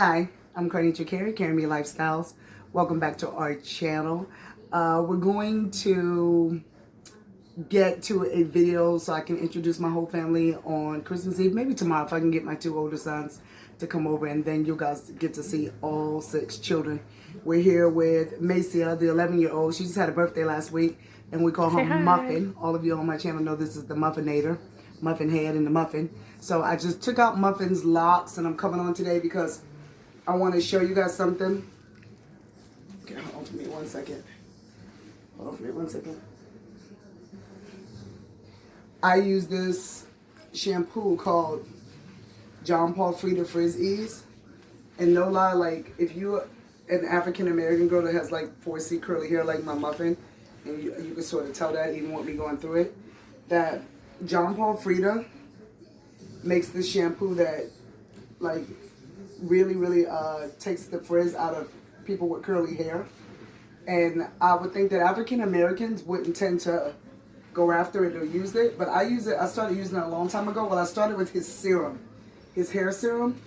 Hi, I'm Carnita Carey, Carry Me Lifestyles. Welcome back to our channel. We're going to get to a video so I can introduce my whole family on Christmas Eve. Maybe tomorrow if I can get my two older sons to come over, and then you guys get to see all 6 children. We're here with Macia, the 11-year-old. She just had a birthday last week, and we call her Muffin. All of you on my channel know this is the Muffinator, Muffin Head and the Muffin. So I just took out Muffin's locks, and I'm coming on today because I want to show you guys something. Okay, hold on for me 1 second. Hold on for me 1 second. I use this shampoo called John Paul Frieda Frizz Ease. And no lie, like if you're an African American girl that has like 4C curly hair like my Muffin, and you can sort of tell that even with me going through it, that John Paul Frieda makes this shampoo that like really takes the frizz out of people with curly hair. And I would think that African Americans wouldn't tend to go after it or use it, but I use it. I started using it a long time ago. Well, I started with his serum, his hair serum,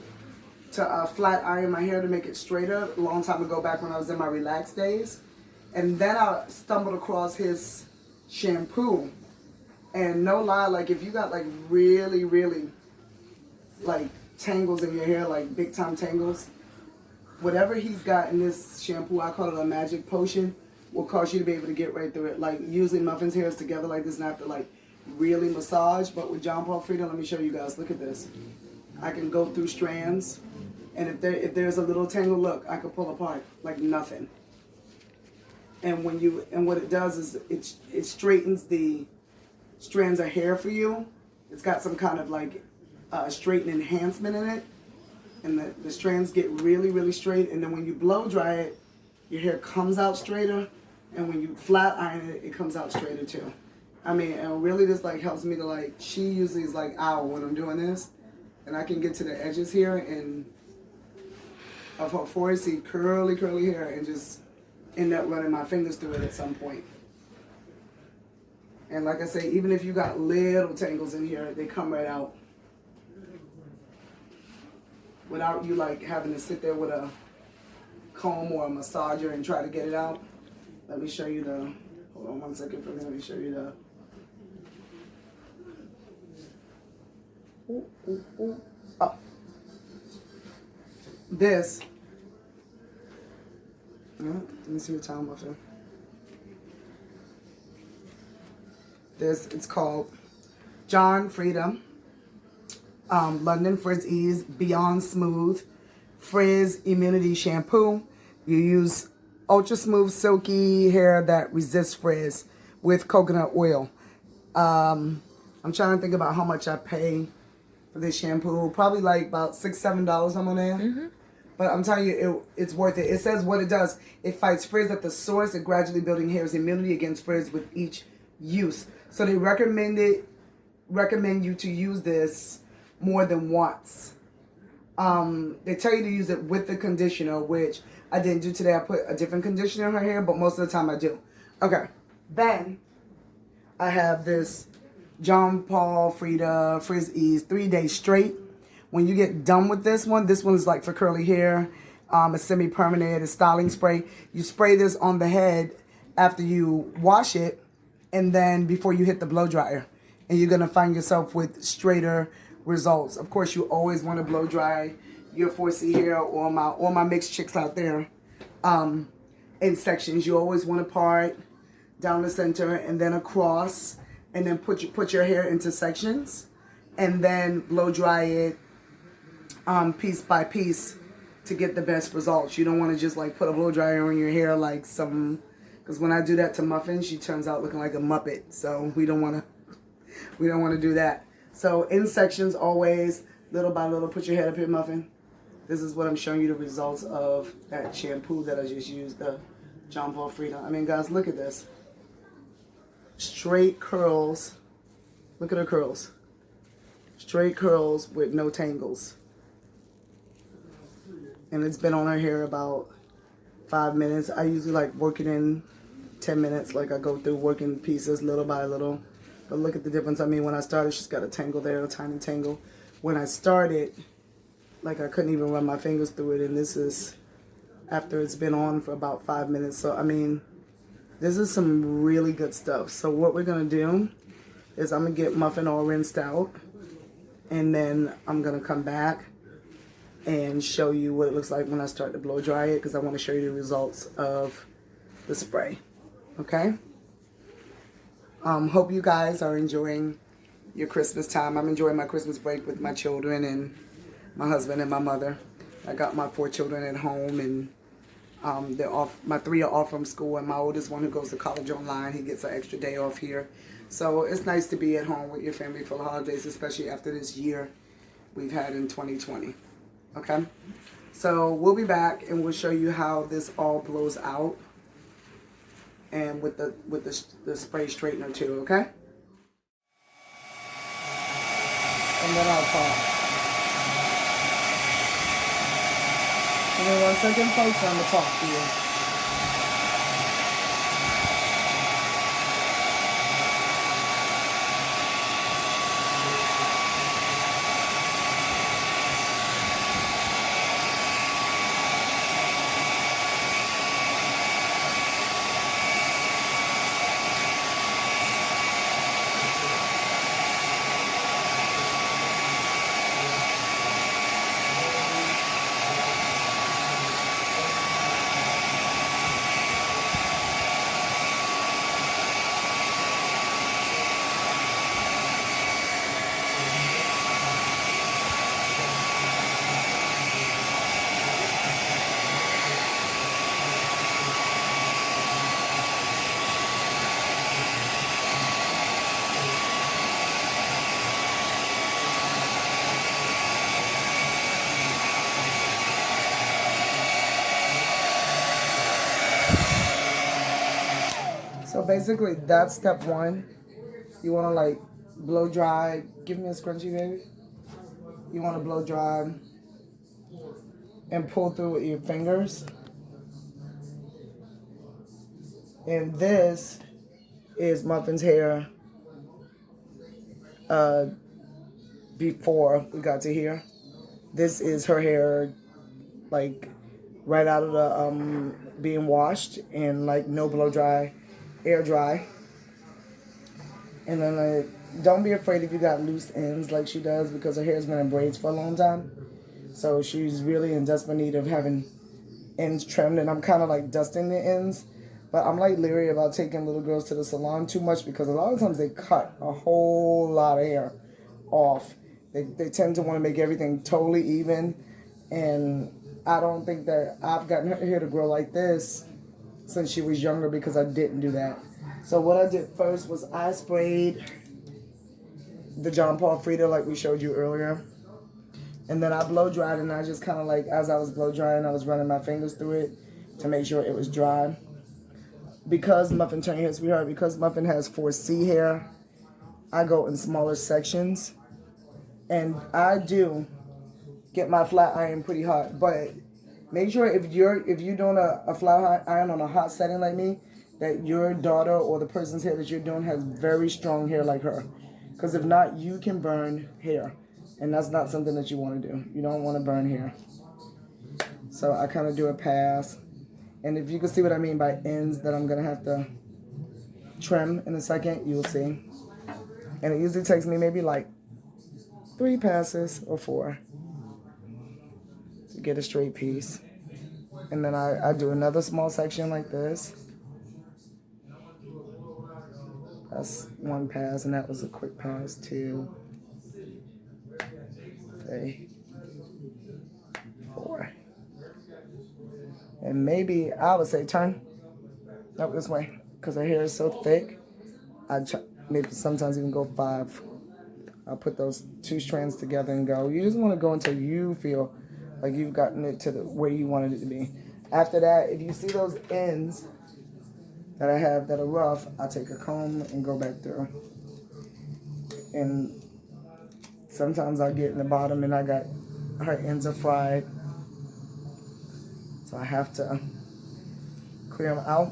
to flat iron my hair to make it straighter a long time ago, back when I was in my relaxed days. And then I stumbled across his shampoo, and no lie, like if you got like really like tangles in your hair, like big time tangles, whatever he's got in this shampoo, I call it a magic potion, will cause you to be able to get right through it. Like usually Muffin's hair is together like this and I have to like really massage, but with John Paul Frieda, let me show you guys, look at this. I can go through strands, and if there's a little tangle, look, I can pull apart like nothing. And what it does is it straightens the strands of hair for you. It's got some kind of like straighten enhancement in it, and the strands get really straight, and then when you blow dry it, your hair comes out straighter, and when you flat iron it, it comes out straighter too. I mean, and really this like helps me to like, she usually is like, ow, when I'm doing this, and I can get to the edges here and of her forehead, see curly hair, and just end up running my fingers through it at some point. And like I say, even if you got little tangles in here, they come right out without you like having to sit there with a comb or a massager and try to get it out. Let me show you the, hold on 1 second for me, let me show you the, oh. This, let me see your time, Muffin. This, it's called John Frieda London Frizz Ease Beyond Smooth Frizz Immunity Shampoo. You use ultra smooth silky hair that resists frizz with coconut oil. I'm trying to think about how much I pay for this shampoo. Probably like about $6-7 I'm on there. But I'm telling you, it's worth it. It says what it does. It fights frizz at the source and gradually building hair's immunity against frizz with each use. So they recommend you to use this more than once. They tell you to use it with the conditioner, which I didn't do today. I put a different conditioner in her hair, but most of the time I do. Okay, then I have this John Paul Frieda Frizz Ease 3 days straight. When you get done with this one is like for curly hair. It's semi-permanent, it's styling spray. You spray this on the head after you wash it, and then before you hit the blow dryer. And you're gonna find yourself with straighter results. Of course, you always want to blow dry your 4C hair, or my mixed chicks out there in sections. You always want to part down the center and then across, and then put your hair into sections, and then blow dry it piece by piece to get the best results. You don't want to just like put a blow dryer on your hair like some, because when I do that to Muffin, she turns out looking like a Muppet. So we don't want to do that. So in sections always, little by little, put your head up here, Muffin. This is what I'm showing you the results of that shampoo that I just used, the John Paul Frieda. I mean, guys, look at this. Straight curls. Look at her curls. Straight curls with no tangles. And it's been on her hair about 5 minutes. I usually like work it in 10 minutes. Like I go through working pieces little by little. But look at the difference. I mean, when I started, she's got a tangle there, a tiny tangle. When I started, Like I couldn't even run my fingers through it, and this is after it's been on for about 5 minutes. So I mean, this is some really good stuff. So what we're gonna do is I'm gonna get muffin all rinsed out, and then I'm gonna come back and show you what it looks like when I start to blow dry it, because I want to show you the results of the spray. Okay? Hope you guys are enjoying your Christmas time. I'm enjoying my Christmas break with my children and my husband and my mother. I got my 4 children at home, and they're off. My 3 are off from school, and my oldest one, who goes to college online, he gets an extra day off here. So it's nice to be at home with your family for the holidays, especially after this year we've had in 2020. Okay? So we'll be back, and we'll show you how this all blows out, and with the spray straightener too. Okay? And then I'll talk. Give me 1 second, folks. I'm gonna talk to you. So basically, that's step 1. You want to like blow dry. Give me a scrunchie, baby. You want to blow dry and pull through with your fingers. And this is Muffin's hair before we got to here. This is her hair, like right out of the being washed, and like no blow dry, air dry. And then don't be afraid if you got loose ends like she does, because her hair's been in braids for a long time. So she's really in desperate need of having ends trimmed, and I'm kind of like dusting the ends. But I'm like leery about taking little girls to the salon too much, because a lot of times they cut a whole lot of hair off. They tend to want to make everything totally even, and I don't think that I've gotten her hair to grow like this since she was younger, because I didn't do that. So what I did first was I sprayed the John Paul Frieda like we showed you earlier. And then I blow dried, and I just kind of like, as I was blow drying, I was running my fingers through it to make sure it was dry. Because Muffin, turn your head, sweetheart, because Muffin has 4C hair, I go in smaller sections. And I do get my flat iron pretty hot, but make sure if you're doing a flat iron on a hot setting like me, that your daughter or the person's hair that you're doing has very strong hair like her. Because if not, you can burn hair. And that's not something that you want to do. You don't want to burn hair. So I kind of do a pass. And if you can see what I mean by ends that I'm going to have to trim in a second, you'll see. And it usually takes me maybe like 3 passes or 4 to get a straight piece. And then I do another small section like this. That's 1 pass, and that was a quick pass. 2, 3, 4. And maybe I would say turn. Nope, this way. Because her hair is so thick, maybe sometimes even go 5. I'll put those 2 strands together and go. You just want to go until you feel like you've gotten it to where you wanted it to be. After that, if you see those ends that I have that are rough, I take a comb and go back through. And sometimes I get in the bottom and I got her ends are fried. So I have to clear them out.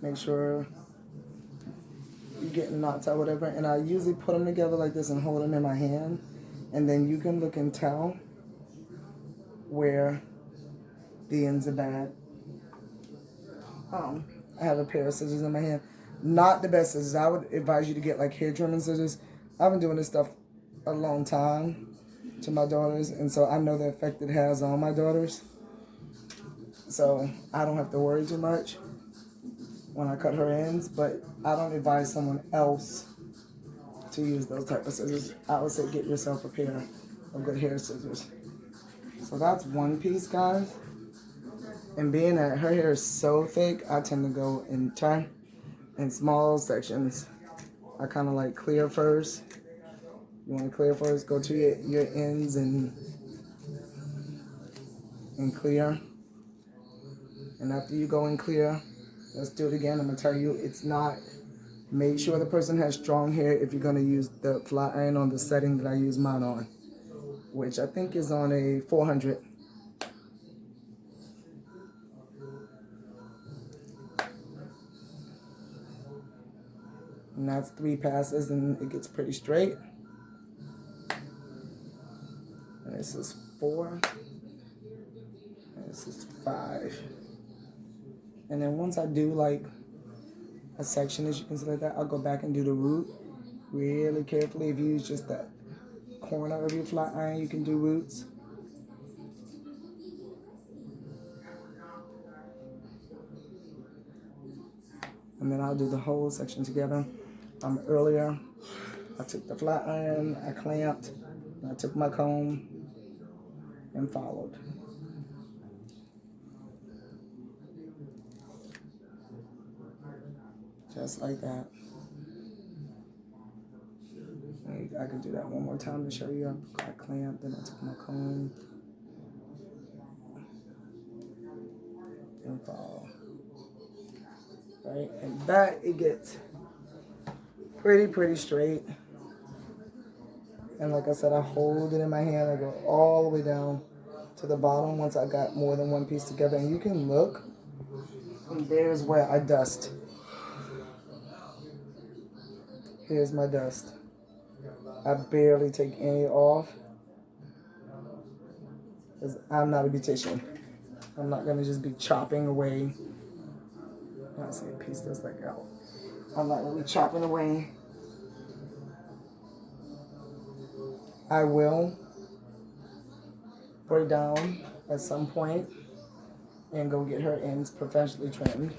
Make sure you're getting knots out, whatever. And I usually put them together like this and hold them in my hand And then you can look and tell where the ends are bad. I have a pair of scissors in my hand. Not the best scissors. I would advise you to get like hair trimming scissors. I've been doing this stuff a long time to my daughters, and so I know the effect it has on my daughters. So I don't have to worry too much when I cut her ends, but I don't advise someone else to use those type of scissors. I would say get yourself a pair of good hair scissors. So that's one piece, guys. And being that her hair is so thick, I tend to go in small sections. I kind of like clear first. You want to clear first, go to your ends and clear. And after you go and clear, let's do it again. I'm going to tell you, it's not, make sure the person has strong hair if you're going to use the flat iron on the setting that I use mine on, which I think is on a 400. And that's 3 passes and it gets pretty straight. And this is 4. And this is 5. And then once I do like a section, as you can see like that, I'll go back and do the root really carefully. If you use just that corner of your flat iron, you can do roots. And then I'll do the whole section together. Earlier, I took the flat iron, I clamped, and I took my comb and followed. Just like that. I can do that one more time to show you. I clamped, then I took my comb and follow. Right, and that it gets pretty straight. And like I said, I hold it in my hand. I go all the way down to the bottom once I got more than one piece together. And you can look, and there's where I dust. Here's my dust. I barely take any off because I'm not a beautician. I'm not going to just be chopping away. I see a piece that's like out. I'm not going to be chopping away. I will break down at some point and go get her ends professionally trimmed.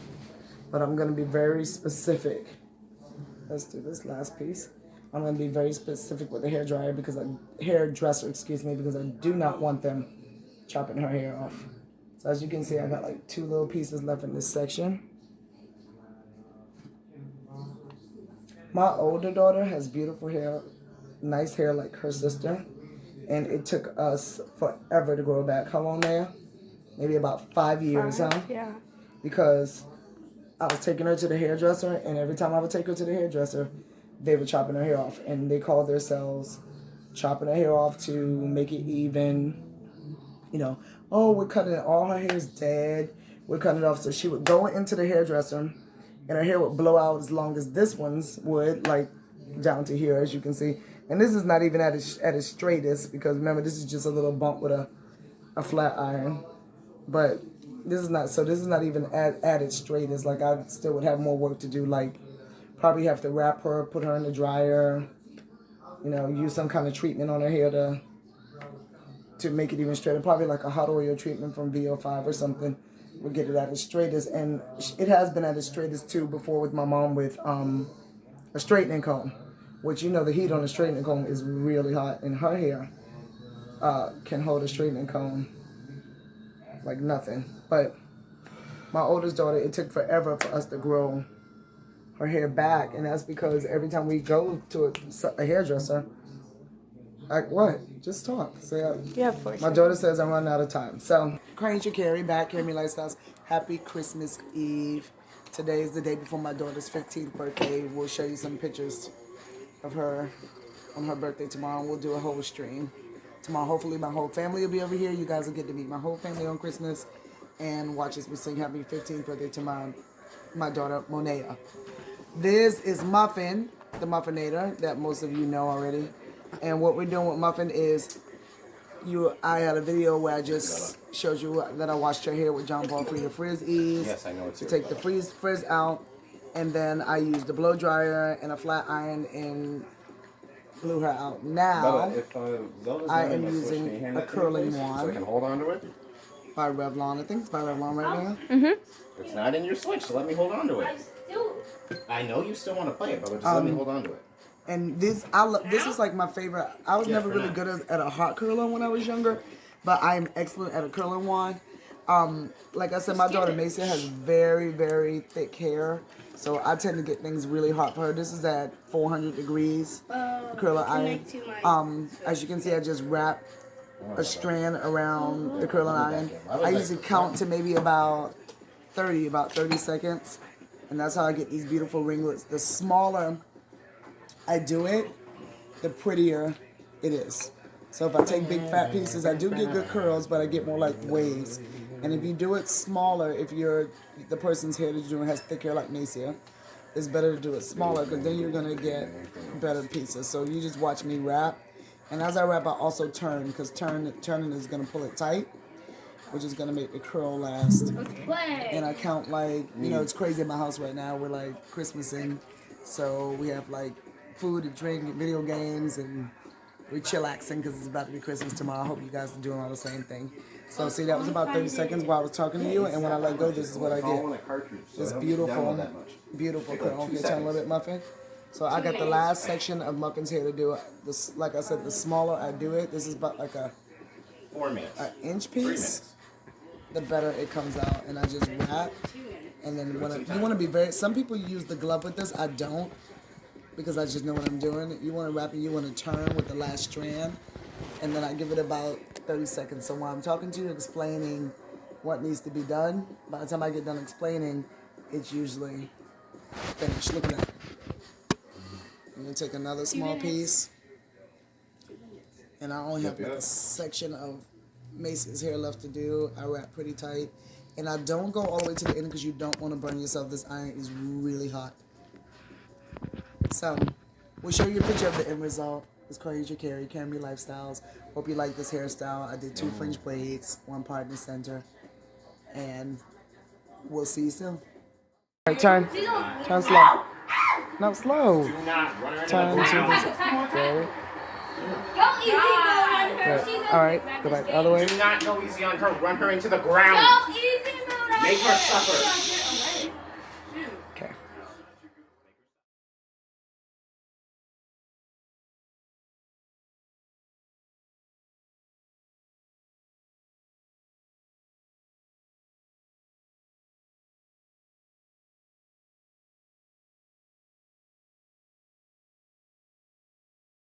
But I'm going to be very specific. Let's do this last piece. I'm going to be very specific with the hairdryer because hairdresser, because I do not want them chopping her hair off. So as you can see, I got like 2 little pieces left in this section. My older daughter has beautiful hair, nice hair like her sister, and it took us forever to grow back. How long now? Maybe about 5 years, huh? Yeah. Because I was taking her to the hairdresser, and every time I would take her to the hairdresser, they were chopping her hair off, and they called themselves chopping her hair off to make it even. You know, oh, we're cutting it. All her hair's dead. We're cutting it off. So she would go into the hairdresser, and her hair would blow out as long as this one's would, like down to here, as you can see. And this is not even at its straightest, because remember, this is just a little bump with a flat iron. But this is not even at its straightest. Like, I still would have more work to do. Like, probably have to wrap her, put her in the dryer, you know, use some kind of treatment on her hair to make it even straighter. Probably like a hot oil treatment from VO5 or something would get it at its straightest. And it has been at its straightest too before with my mom with a straightening comb, which, you know, the heat on the straightening comb is really hot, and her hair can hold a straightening comb like nothing. But my oldest daughter, it took forever for us to grow her hair back, and that's because every time we go to a hairdresser, like, what? Just talk. So, Yeah, of course. my daughter says I'm running out of time. So, Cranger Carrie back, Carrie Lifestyles. Happy Christmas Eve. Today is the day before my daughter's 15th birthday. We'll show you some pictures of her on her birthday tomorrow. We'll do a whole stream tomorrow. Hopefully my whole family will be over here. You guys will get to meet my whole family on Christmas and watch us sing happy 15th birthday to my daughter, Monea. This is Muffin, the Muffinator, that most of you know already. And what we're doing with Muffin is, I had a video where I just showed you that I washed her hair with John Paul Frieda Frizz Ease. Yes, I know it's to your take the frizz out, and then I used the blow dryer and a flat iron and blew her out. Now I am using a curling wand. So I can hold on to it? By Revlon. I think it's by Revlon right now. It's not in your Switch, so let me hold on to it. I know you still want to play it, but just let me hold on to it. And this is like my favorite. I was never really good at a hot curler when I was younger, but I am excellent at a curling wand. Like I said, my daughter Macy has very, very thick hair, so I tend to get things really hot for her. This is at 400 degrees, curler iron. As you can see, I just wrap a strand around the curling iron. I usually count to maybe about 30 seconds, and that's how I get these beautiful ringlets. The smaller I do it, the prettier it is. So if I take big fat pieces, I do get good curls, but I get more like waves. And if you do it smaller, if you're the person's hair that you're doing has thick hair like Macia, it's better to do it smaller because then you're gonna get better pieces. So you just watch me wrap, and as I wrap, I also turn because turning is gonna pull it tight, which is gonna make the curl last. And I count like, it's crazy in my house right now. We're like Christmasing, so we have like food and drink and video games, and we're chillaxing because it's about to be Christmas tomorrow. I hope you guys are doing all the same thing. So see, that was about 30 seconds while I was talking to you, and when I let go, this is what I get. This beautiful curl. Okay, turn a little bit, Muffin. So I got the last section of Muffin's hair to do. This, like I said, the smaller I do it, this is about like a 4 minutes. An inch piece. The better it comes out, and I just wrap. And then you want to be very. Some people use the glove with this. I don't, because I just know what I'm doing. You want to wrap and you want to turn with the last strand, and then I give it about 30 seconds. So while I'm talking to you, explaining what needs to be done, by the time I get done explaining, it's usually finished. Look at that. I'm going to take another small piece, and I only have like a section of Macy's hair left to do. I wrap pretty tight, and I don't go all the way to the end because you don't want to burn yourself. This iron is really hot. So, we'll show you a picture of the end result. It's called Use Your Carry, Camry Lifestyles. Hope you like this hairstyle. I did 2 fringe braids, 1 part in the center, and we'll see you soon. All right, turn slow. No, slow. Turn to this. Good. Go easy on her. All right, go back the other way. Do not go easy on her. Run her into the ground. Go easy on her. Make her suffer.